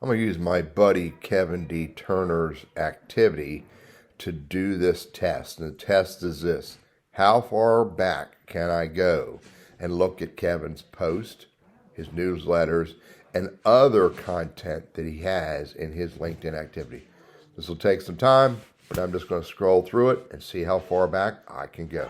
I'm going to use my buddy Kevin D. Turner's activity to do this test. And the test is this: how far back can I go and look at Kevin's post, his newsletters, and other content that he has in his LinkedIn activity? This will take some time, but I'm just going to scroll through it and see how far back I can go.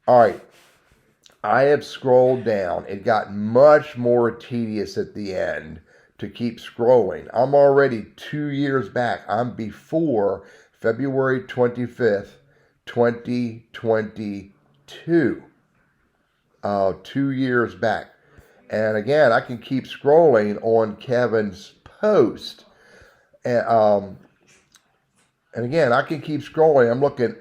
All right, I have scrolled down. It got much more tedious at the end to keep scrolling. I'm already 2 years back. I'm before February 25th, 2022. 2 years back. And again, I can keep scrolling on Kevin's post. And, and again, I can keep scrolling. I'm looking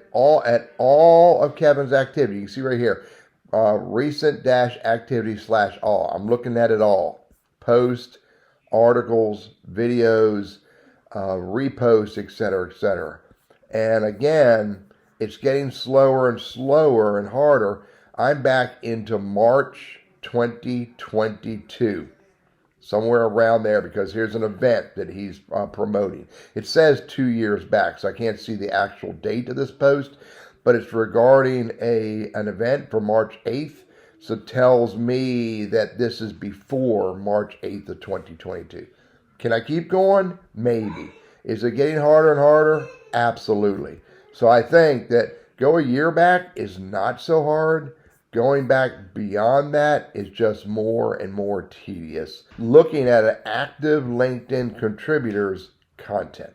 at all of Kevin's activity. You can see right here, recent dash activity slash all. I'm looking at it all. Post, articles, videos, reposts, etc., etc. And again, it's getting slower and slower and harder. I'm back into March 2022. Somewhere around there, because here's an event that he's promoting. It says 2 years back, so I can't see the actual date of this post, but it's regarding an event for March 8th, so it tells me that this is before March 8th of 2022. Can I keep going? Maybe. Is it getting harder and harder? Absolutely. So I think that go a year back is not so hard. Going back beyond that is just more and more tedious. Looking at an active LinkedIn contributor's content.